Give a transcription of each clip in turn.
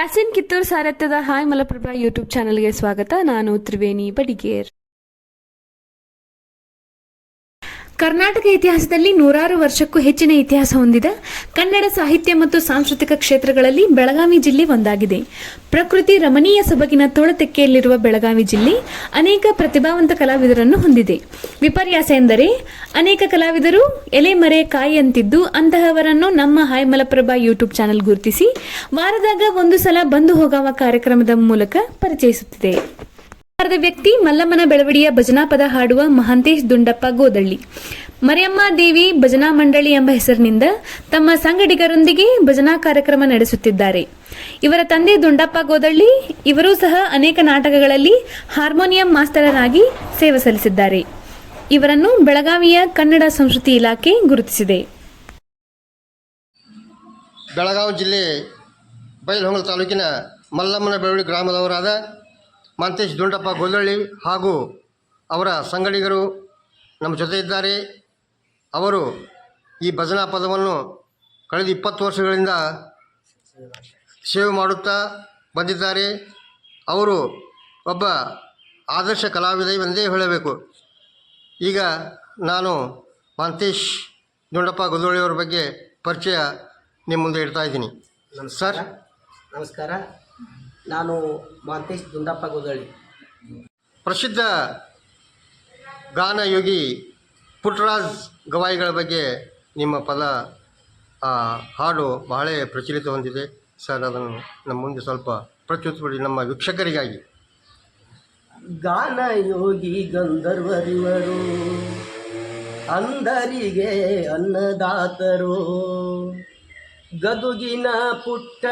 Yasin Kittur ಸಾರಥ್ಯದ hi Malaprabha YouTube ಚಾನೆಲ್ಗೆ ಸ್ವಾಗತ. ನಾನು ತ್ರಿವೇಣಿ ಬಡಿಗೇರ್. ಕರ್ನಾಟಕ ಇತಿಹಾಸದಲ್ಲಿ ನೂರಾರು ವರ್ಷಕ್ಕೂ ಹೆಚ್ಚಿನ ಇತಿಹಾಸ ಹೊಂದಿದ ಕನ್ನಡ ಸಾಹಿತ್ಯ ಮತ್ತು ಸಾಂಸ್ಕೃತಿಕ ಕ್ಷೇತ್ರಗಳಲ್ಲಿ ಬೆಳಗಾವಿ ಜಿಲ್ಲೆ ಒಂದಾಗಿದೆ. ಪ್ರಕೃತಿ ರಮಣೀಯ ಸೊಬಗಿನ ತೋಳತೆಕ್ಕೆಯಲ್ಲಿರುವ ಬೆಳಗಾವಿ ಜಿಲ್ಲೆ ಅನೇಕ ಪ್ರತಿಭಾವಂತ ಕಲಾವಿದರನ್ನು ಹೊಂದಿದೆ. ವಿಪರ್ಯಾಸ ಎಂದರೆ ಅನೇಕ ಕಲಾವಿದರು ಎಲೆ ಮರೆ ಕಾಯಿ ಅಂತಿದ್ದು, ಅಂತಹವರನ್ನು ನಮ್ಮ ಹಾಯ್ ಮಲಪ್ರಭಾ ಯೂಟ್ಯೂಬ್ ಚಾನೆಲ್ ಗುರುತಿಸಿ ವಾರದಾಗ ಒಂದು ಸಲ ಬಂದು ಹೋಗುವ ಕಾರ್ಯಕ್ರಮದ ಮೂಲಕ ಪರಿಚಯಿಸುತ್ತಿದೆ. ವ್ಯಕ್ತಿ ಮಲ್ಲಮ್ಮನ ಬೆಳವಡಿಯ ಭಜನಾ ಪದ ಹಾಡುವ ಮಹಾಂತೇಶ್ ದುಂಡಪ್ಪ ಗೋದಳ್ಳಿ. ಮರಿಯಮ್ಮ ದೇವಿ ಭಜನಾ ಮಂಡಳಿ ಎಂಬ ಹೆಸರಿನಿಂದ ತಮ್ಮ ಸಂಗಡಿಗರೊಂದಿಗೆ ಭಜನಾ ಕಾರ್ಯಕ್ರಮ ನಡೆಸುತ್ತಿದ್ದಾರೆ. ಇವರ ತಂದೆ ದುಂಡಪ್ಪ ಗೋದಳ್ಳಿ. ಇವರೂ ಸಹ ಅನೇಕ ನಾಟಕಗಳಲ್ಲಿ ಹಾರ್ಮೋನಿಯಂ ಮಾಸ್ತರರಾಗಿ ಸೇವೆ ಸಲ್ಲಿಸಿದ್ದಾರೆ. ಇವರನ್ನು ಬೆಳಗಾವಿಯ ಕನ್ನಡ ಸಂಸ್ಕೃತಿ ಇಲಾಖೆ ಗುರುತಿಸಿದೆ. ಬೆಳಗಾವಿ ಜಿಲ್ಲೆ ಬೈಲಹೊಂಗಲ ತಾಲೂಕಿನ ಮಲ್ಲಮ್ಮನ ಬೆಳವಡಿ ಗ್ರಾಮದವರಾದ ಮಹಾಂತೇಶ್ ದುಂಡಪ್ಪ ಗೋದಳ್ಳಿ ಹಾಗೂ ಅವರ ಸಂಗಡಿಗರು ನಮ್ಮ ಜೊತೆ ಇದ್ದಾರೆ. ಅವರು ಈ ಭಜನಾ ಪದವನ್ನು ಕಳೆದ 20 ವರ್ಷಗಳಿಂದ ಸೇವೆ ಮಾಡುತ್ತಾ ಬಂದಿದ್ದಾರೆ. ಅವರು ಒಬ್ಬ ಆದರ್ಶ ಕಲಾವಿದ ಎಂದೇ ಹೇಳಬೇಕು. ಈಗ ನಾನು ಮಹಾಂತೇಶ್ ದುಂಡಪ್ಪ ಗೋದಳ್ಳಿಯವರ ಬಗ್ಗೆ ಪರಿಚಯ ನಿಮ್ಮ ಮುಂದೆ ಇಡ್ತಾ ಇದ್ದೀನಿ. ನಮಸ್ಕಾರ. ನಾನು ಮಹಾಂತೇಶ್ ದುಂಡಪ್ಪ ಗೋದಳ್ಳಿ. ಪ್ರಸಿದ್ಧ ಗಾನಯೋಗಿ ಪುಟ್ಟರಾಜ್ ಗವಾಯಿಗಳ ಬಗ್ಗೆ ನಿಮ್ಮ ಪದ ಹಾಡು ಬಹಳ ಪ್ರಚಲಿತ ಹೊಂದಿದೆ ಸರ್. ಅದನ್ನು ನಮ್ಮ ಮುಂದೆ ಸ್ವಲ್ಪ ಪ್ರಸ್ತುತಪಡಿ ನಮ್ಮ ವೀಕ್ಷಕರಿಗಾಗಿ. ಗಾನಯೋಗಿ ಗಂಧರ್ವರಿವರು, ಅಂಧರಿಗೆ ಅನ್ನದಾತರು, ಗದುಗಿನ ಪುಟ್ಟ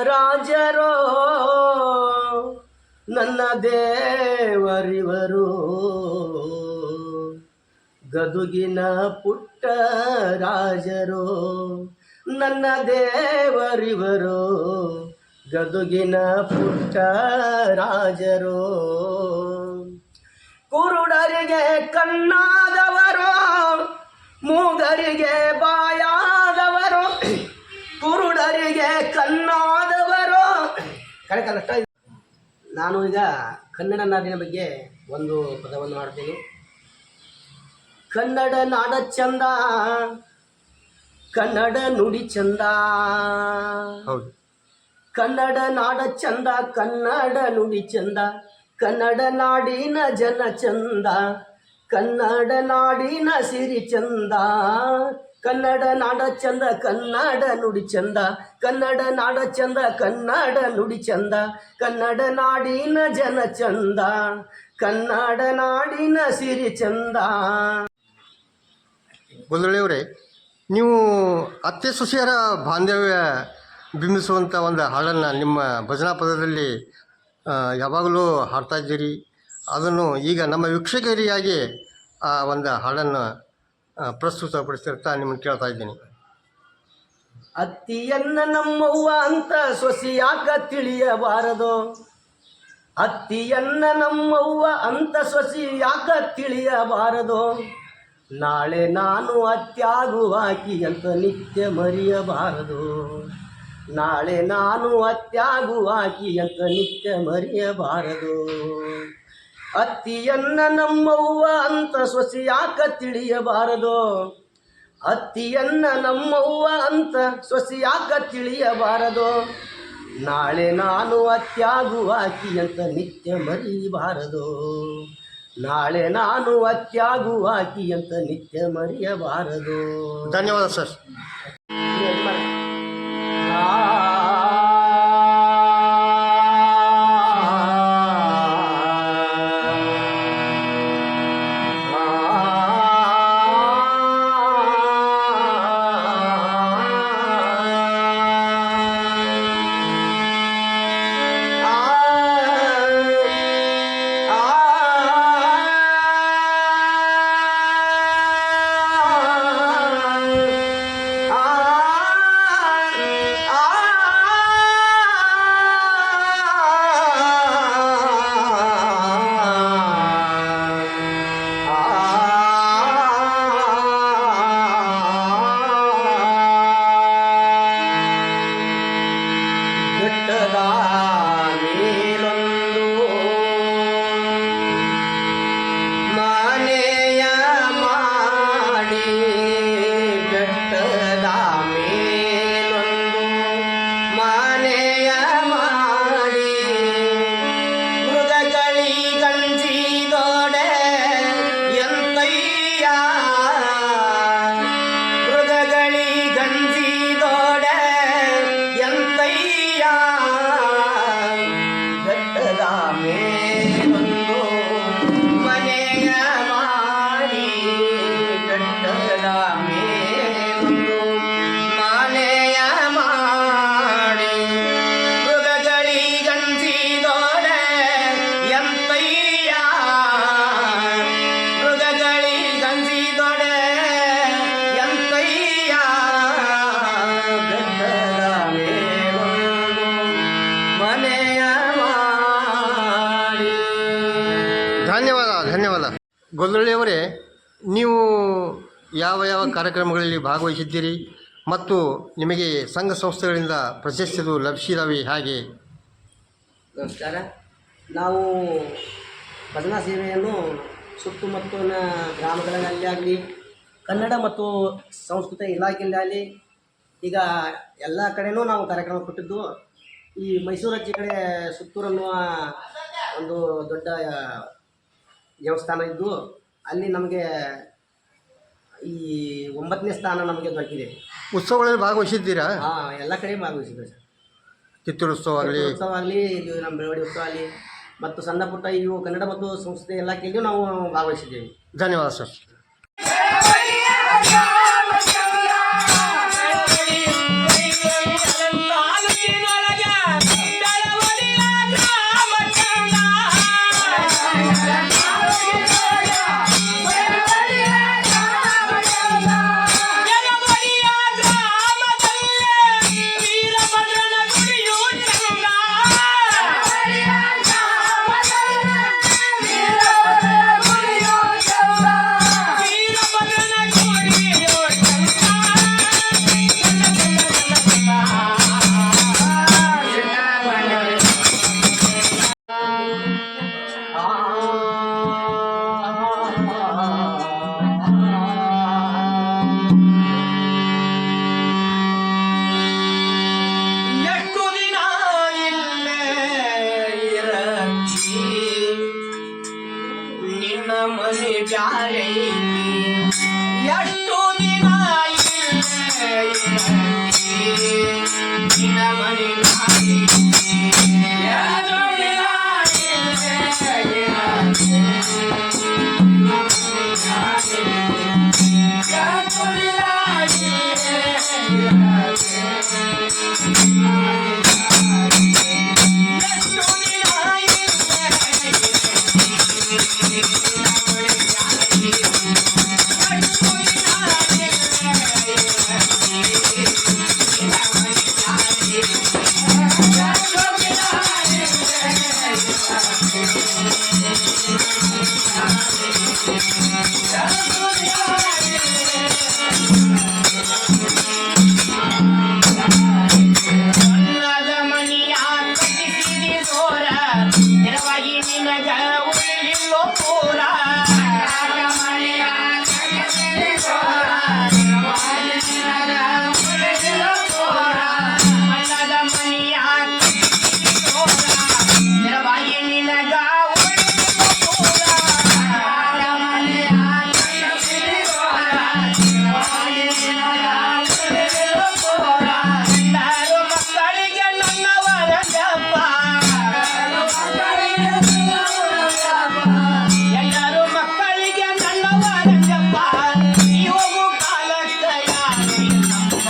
ರಾಜರೋ ನನ್ನ ದೇವರಿವರು, ಗದುಗಿನ ಪುಟ್ಟ ರಾಜರೋ ನನ್ನ ದೇವರಿವರು, ಗದುಗಿನ ಪುಟ್ಟ ರಾಜರೋ. ಕುರುಡರಿಗೆ ಕಣ್ಣಾದವರು, ಮೂಗರಿಗೆ ಬಾಯಾದವರು, ಕುರುಡರಿಗೆ ಕಣ್ಣಾದವರು. ನಾನು ಈಗ ಕನ್ನಡ ನಾಡಿನ ಬಗ್ಗೆ ಒಂದು ಪದವನ್ನು ಮಾಡ್ತೀನಿ. ಕನ್ನಡ ನಾಡ ಚಂದ, ಕನ್ನಡ ನುಡಿ ಚಂದ, ಕನ್ನಡ ನಾಡ ಚಂದ, ಕನ್ನಡ ನುಡಿ ಚಂದ, ಕನ್ನಡ ನಾಡಿನ ಜನ ಚಂದ, ಕನ್ನಡ ನಾಡಿನ ಸಿರಿ ಚಂದ, ಕನ್ನಡ ನಾಡ ಚಂದ, ಕನ್ನಡ ನುಡಿ ಚಂದ, ಕನ್ನಡ ನಾಡ ಚಂದ, ಕನ್ನಡ ನುಡಿ ಚಂದ, ಕನ್ನಡ ನಾಡಿನ ಜನ ಚಂದ, ಕನ್ನಡ ನಾಡಿನ ಸಿರಿ ಚಂದ. ಗೋದಳ್ಳಿಯವರೇ, ನೀವು ಅತ್ತೆ ಸೊಸೆಯರ ಬಾಂಧವ್ಯ ಬಿಂಬಿಸುವಂಥ ಒಂದು ಹಾಡನ್ನು ನಿಮ್ಮ ಭಜನಾ ಪದದಲ್ಲಿ ಯಾವಾಗಲೂ ಹಾಡ್ತಾ ಇದ್ದೀರಿ. ಅದನ್ನು ಈಗ ನಮ್ಮ ವೀಕ್ಷಕರಿಗಾಗಿ ಆ ಒಂದು ಹಾಡನ್ನು ಪ್ರಸ್ತುತಪಡಿಸ್ತಿರ್ತಾ ನಿಮ್ಮನ್ನು ಕೇಳ್ತಾ ಇದ್ದೀನಿ. ಅತ್ತಿಯನ್ನ ನಮ್ಮವ್ವ ಅಂತ ಸೊಸಿ ಯಾಕ ತಿಳಿಯಬಾರದು, ಅತ್ತಿಯನ್ನ ನಮ್ಮವ್ವ ಅಂತ ಸೊಸಿ ಯಾಕ ತಿಳಿಯಬಾರದು, ನಾಳೆ ನಾನು ಅತ್ಯಾಗುವಾಕಿ ಅಂತ ನಿತ್ಯ ಮರೆಯಬಾರದು, ನಾಳೆ ನಾನು ಅತ್ಯಾಗುವಾಕಿ ಅಂತ ನಿತ್ಯ ಮರೆಯಬಾರದು. ಅತ್ತಿಯನ್ನ ನಮ್ಮವ್ವ ಅಂತ ಸೊಸಿ ಯಾಕ ತಿಳಿಯಬಾರದು, ಅತ್ತಿಯನ್ನ ನಮ್ಮವ್ವ ಅಂತ ಸೊಸಿ ಯಾಕ ತಿಳಿಯಬಾರದು, ನಾಳೆ ನಾನು ಅತ್ಯಾಗುವಾಕಿ ಅಂತ ನಿತ್ಯ ಮರೆಯಬಾರದು, ನಾಳೆ ನಾನು ಅತ್ಯಾಗುವಾಕಿ ಅಂತ ನಿತ್ಯ ಮರೆಯಬಾರದು. ಧನ್ಯವಾದ ಸರ್. ಮೇಲೊಂದು ಮನೆಯ ಮಾಡಿ ಬೆಟ್ಟದ ಮೇಲೊಂದು ಮನೆಯ ಮಾಡಿ ಮೃಗಗಳಿಗಂಜಿದೋಡೆ ಎಂತಯ್ಯ ಮೃಗಗಳಿಗಂಜಿದೋಡೆ ಎಂತಯ್ಯ ಬೆಟ್ಟದ ಮೇಲೊಂದು ಮನೆಯ ಮಾಡಿ. ಧನ್ಯವಾದ ಗೊಲ್ಲಳ್ಳಿಯವರೇ, ನೀವು ಯಾವ ಯಾವ ಕಾರ್ಯಕ್ರಮಗಳಲ್ಲಿ ಭಾಗವಹಿಸಿದ್ದೀರಿ ಮತ್ತು ನಿಮಗೆ ಸಂಘ ಸಂಸ್ಥೆಗಳಿಂದ ಪ್ರಶಸ್ತಿಗಳು ಲಭಿಸಿದವೆ ಹಾಗೆ? ನಮಸ್ಕಾರ. ನಾವು ಭಜನಾ ಸೇವೆಯನ್ನು ಸುತ್ತಮುತ್ತಲಿನ ಗ್ರಾಮಗಳಲ್ಲಿ ಆಗಲಿ ಕನ್ನಡ ಮತ್ತು ಸಂಸ್ಕೃತಿ ಇಲಾಖೆಯಲ್ಲಿ ಈಗ ಎಲ್ಲ ಕಡೆಯೂ ನಾವು ಕಾರ್ಯಕ್ರಮ ಕೊಟ್ಟಿದ್ದು. ಈ ಮೈಸೂರು ಆಚೆ ಕಡೆ ಸುತ್ತೂರು ಅನ್ನುವ ಒಂದು ದೊಡ್ಡ ದೇವಸ್ಥಾನ ಇದ್ದು ಅಲ್ಲಿ ನಮಗೆ ಈ 9ನೇ ಸ್ಥಾನ ನಮಗೆ ದೊರಕಿದೆ. ಉತ್ಸವಗಳಲ್ಲಿ ಭಾಗವಹಿಸಿದ್ದೀರಾ? ಹಾಂ, ಎಲ್ಲ ಕಡೆ ಭಾಗವಹಿಸಿದ್ದೇವೆ ಸರ್. ಕಿತ್ತೂರು ಉತ್ಸವ ಆಗಲಿ, ಉತ್ಸವ ಆಗಲಿ, ಇದು ನಮ್ಮ ಬೆಳವಡಿ ಉತ್ಸವ ಆಗಲಿ ಮತ್ತು ಸಣ್ಣ ಪುಟ್ಟ ಇವು ಕನ್ನಡ ಮತ್ತು ಸಂಸ್ಕೃತಿ ಇಲಾಖೆಯಲ್ಲಿಯೂ ನಾವು ಭಾಗವಹಿಸಿದ್ದೇವೆ. ಧನ್ಯವಾದ ಸರ್. ಎಷ್ಟು ದಿನ ಇಲ್ಲೇ ಇರತಿ ನಿನ್ನ ಮನೆ ಬ್ಯಾರೆ ಎಷ್ಟು ದಿನ ಇಲ್ಲೇ ಇರತಿ ನಿನ್ನ ಮನೆ ಬ್ಯಾರೆ ಎಷ್ಟು ದಿನ ಇಲ್ಲೇ ಇರತಿ ನಿನ್ನ ಮನೆ ಬ್ಯಾರೆ ಎಷ್ಟು ದಿನ ಇಲ್ಲೇ ಅನ್ನದ ಮನಿಯ ಕಟ್ಟಿಸಿದಿ ಸೋರ ನೆರವಾಗಿ ನಿನಗ ಉಳಿಲಿಲ್ಲೋ ಪೂರ ಅನ್ನದ ಮನಿಯ ಕಟ್ಟಿಸಿದಿ ಸೋರ ನೆರವಾಗಿ ನಿನಗ ಉಳಿಲಿಲ್ಲೋ ಪೂರ ಅನ್ನದ ಮನಿಯ ಕಟ್ಟಿಸಿದಿ ಸೋರ ನೆರವಾಗಿ ನಿನಗ ಉಳಿಲಿಲ್ಲೋ ಪೂರ ಅನ್ನದ ಮನಿಯ ಕಟ್ಟಿಸಿದಿ ಸೋರ ನೆರವಾಗಿ ನಿನಗ ಉಳಿಲಿಲ್ಲೋ ಪೂರ. ಎಲ್ಲರೂ ಮಕ್ಕಳಿಗೆ ನನ್ನವರದಪ್ಪ ಎಲ್ಲರೂ ಮಕ್ಕಳಿಗೆ ನನ್ನವರದಪ್ಪ ಇವು ಕಾಲಕ್ಕೆ ಯಾರಿಲ್ಲಪ್ಪ.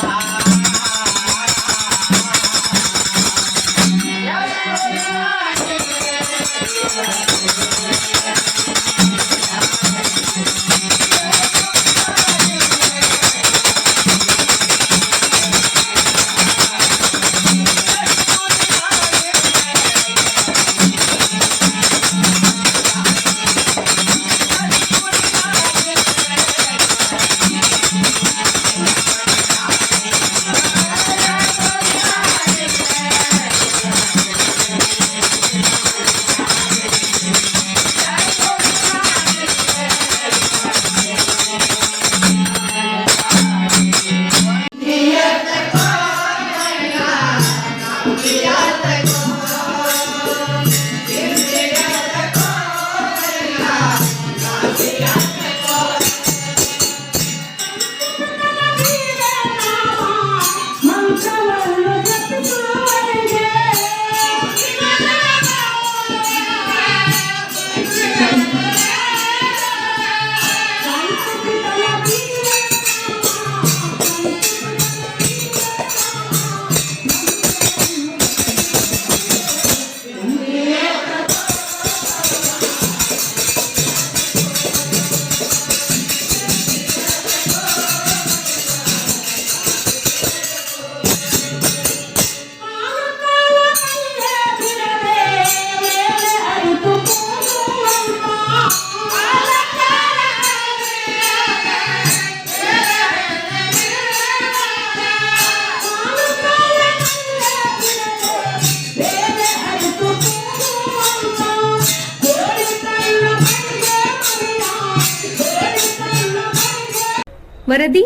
ವರದಿ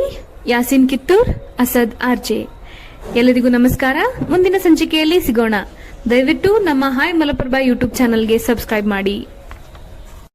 ಯಾಸಿನ್ ಕಿತ್ತೂರ್, ಅಸದ್ ಆರ್ಜೆ. ಎಲ್ಲರಿಗೂ ನಮಸ್ಕಾರ. ಮುಂದಿನ ಸಂಚಿಕೆಯಲ್ಲಿ ಸಿಗೋಣ. ದಯವಿಟ್ಟು ನಮ್ಮ ಹಾಯ್ ಮಲಪ್ರಭಾ ಯೂಟ್ಯೂಬ್ ಚಾನಲ್ಗೆ ಸಬ್ಸ್ಕ್ರೈಬ್ ಮಾಡಿ.